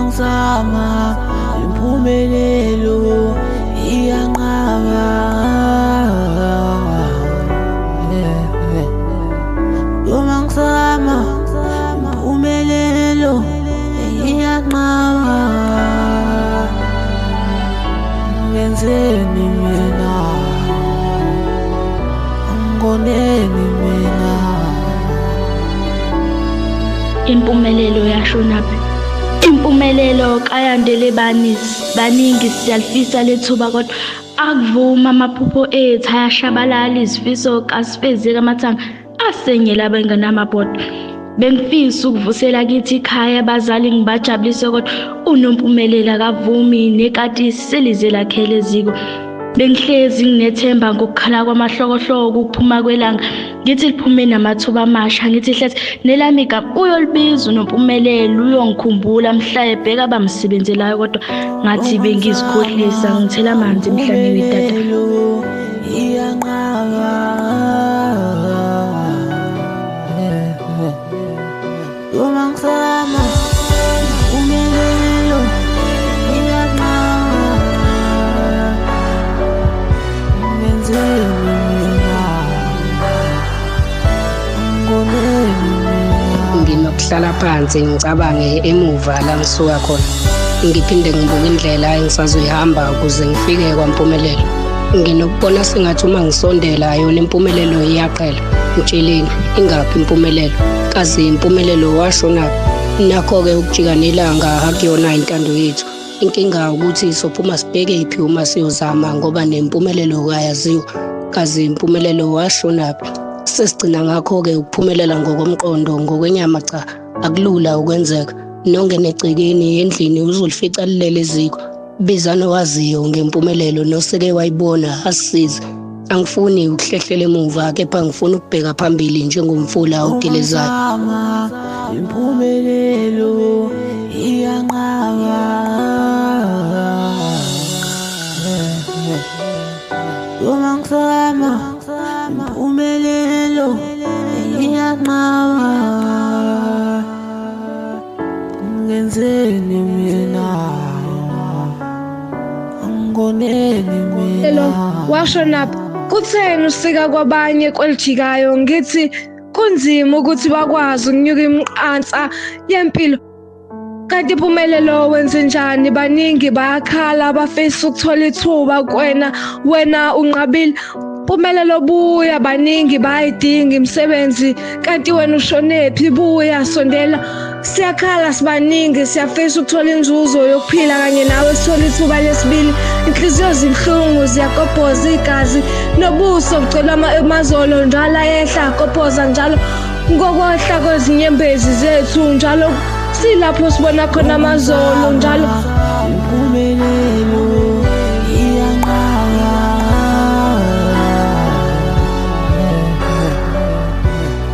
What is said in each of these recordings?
ngizama impumelelo iyanqaba. Noma ngizama impumelelo iyanqaba. Ngenzeni mina, ngoneni mina. Impumelelo yashonaphi? Impumelelo kayandele baningi siyalifisa lethuba kodwa akuvuma amaphupho ethu ayashabalala, izifiso kasifezeki amathanga asenyela bengenamabhodwe. Bengifisa ukuvusela kithi ikhaya abazali ngibajabulise kodwa unompumelela akavumi nekati selize lakhele eziko. Bengihlezi nginethemba ngokukhala kwamahlokohloko ukuphuma kwelanga, ngithi liphume namathuba amasha, ngithi hlethi nelami igama uyolibiza unompumelelo, uyongikhumbula mhla ebheka abamsebenzelayo kodwa ngathi bengizikhohlisa, ngithela amanzi emhlane wedada. Noma ngizama impumelelo iyanqaba. Ngenzeni mina, ngoneni mina. Nginokuhlala phansi ngicabange emuva la ngisuka khona, ngiphinde ngibuke indlela engisazoyihamba ukuze ngifike kwaMpumelelo. Nginokubona sengathi uma ngisondela yona impumelelo iyaqhela. Ngitsheleni ingaphi impumelelo? Kazi impumelelo washonaphi? Nakho-ke ukujika nelanga akuyona intando yethu. Inkinga ukuthi sophuma sibheke iphi uma siyozama ngoba nempumelelo kayaziwa. Kazi impumelelo washonaphi? Sesigcina ngakho-ke ukuphumelela ngokomqondo, ngokwenyama cha akulula ukwenzeka. Nongene egcekeni endlini uzolifica lilele eziko. Bizana owaziyo ngempumelelo noseke wayibona asisize. Angifuni ukuhlehlela emuva kepha ngifuna ukubheka phambili njengomfula ogelezayo. Impumelelo iyanqaba. Noma ngizama impumelelo iyanqaba. Ngenzeni mina, ngoneni mina. Washonaphi? Kutheni usika kwabanye kwelijikayo? Ngithi kunzima ukuthi bakwazi ukunyuka imiqansa yempilo, kanti impumelelo wenze njani? Baningi bayakhala abafisa ukuthola ithuba kuwena, wena unqabile. Impumelelo buya, baningi bayidinga imisebenzi kanti wena ushonephi? Buya, sondela. Siyakhala sibaningi, siyafisa ukuthola inzuzo yokuphila kanye nawe sithola ithuba lesibili. Inhliziyo zibuhlungu, ziyakobhoza igazi nobuso bucela amazolo njalo ayehla akobhoza njalo ngokwehla kwezinyembezi zethu njalo silapho sibona khona amazolo njalo. Impumelelo iyanqaba.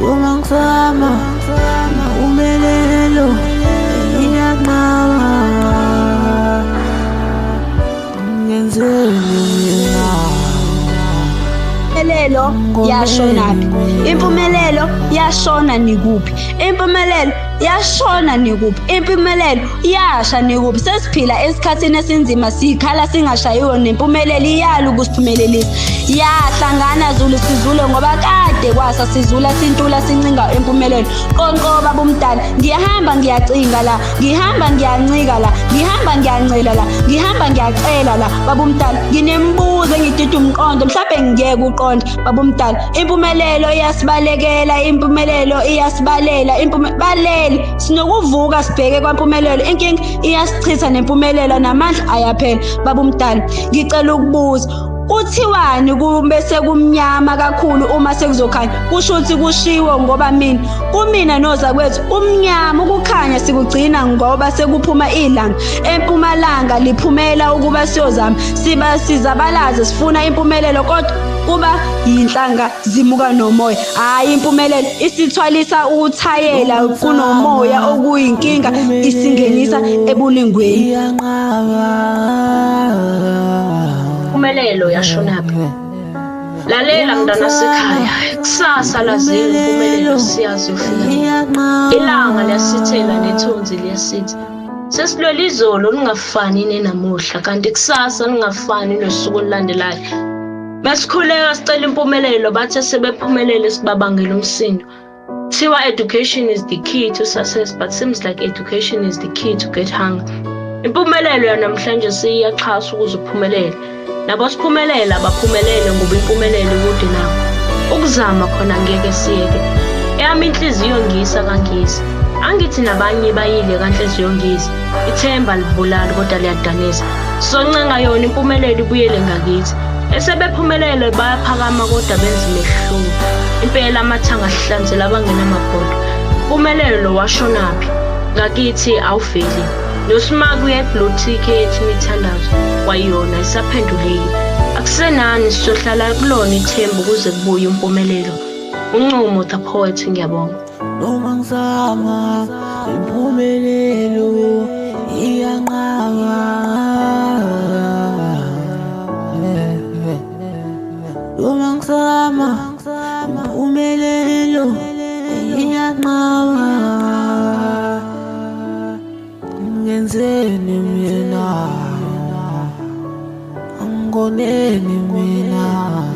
Noma ngizama impumelelo iyanqaba. Ngenzeni mina. Impumelelo yashonaphi? Impumelelo yashona nikuphi? Impumelelo yashona nikuphi? Impumelelo yasha nikuphi? Sesiphila esikhathini esinzima, sikhala singashayiwe nempumelelo iyala ukusiphumelelisa. Yahlangana zulu sizule ngoba kade kwasa sizula sintula sincinga impumelelo. Qonqoba bomdala, ngiyahamba ngiyacinga la, ngihamba ngiyancika la, ngihamba ngiyancela la, ngihamba ngiyacela la. Babomdala, nginembuzo engidida umqondo mhlawumbe ngiyeke uqonda. Babomdala, impumelelo iyasibalekela, impumelelo iyasibalela, balele sinokuvuka sibheke kwaMpumelelo. Inkinga iyasichitha nempumelelo namandla ayaphela. Babomdala, ngicela ukubuza, kuthiwani bese kumnyama kakhulu uma sekuzokhanya? Kusho ukuthi kushiwo ngoba kumina noza kwethu umnyama ukukhanya sikugcina ngoba sekuphuma ilanga. Empumalanga liphumela ukuba siyozama, sizabalaze sifuna impumelelo kodwa kuba yinhlanga zimuka nomoya. Hayi, impumelelo isithwalisa ukuthayela kunomoya okuyinkinga, isingenisa ebulingweni. Impumelelo yashonaphi? Lalela mntana sekhaya, kusasa lazile impumelelo siyazi ufika. Ilanga liyasithela nethunzi liyasithi. sesilwela izolo lingafani nenamuhla kanti kusasa lingafani nosuku olulandelayo. Besikhuleka sicela impumelelo bathe sebephumelele sibabangela umsindo. Kuthiwa education is the key to success, but seems like education is the key to get hung. Impumelelo yanamhlanje siyaxhasa ukuze uphumelele. Nabo siphumelela baphumelele ngoba impumelelo kude nawo. Ukuzama khona ngeke siyeke. Eyami inhliziyo ngiyisa kangisi. Angithi nabanye bayile kanhliziyo ngiyisa. Ithemba libulala kodwa liyadanisa. Soncenga yona impumelelo ibuyele ngakithi. Esebephumelele bayaphakama kodwa benza imehluko. Impela amathanga ahlanzela abangenamabhodo. Impumelelo washonaphi? Ngakithi awufeli. Nosimaki uyeblue ticket imithandazo kwayona isaphenduleki. Akusenani sizohlala kulona ithemba ukuze kubuye impumelelo. Uncumo the poet ngiyabonga. Noma ngizama impumelelo iyanqaba. Noma ngizama impumelelo iyanqaba. Ngenzeni mina angoneni mina.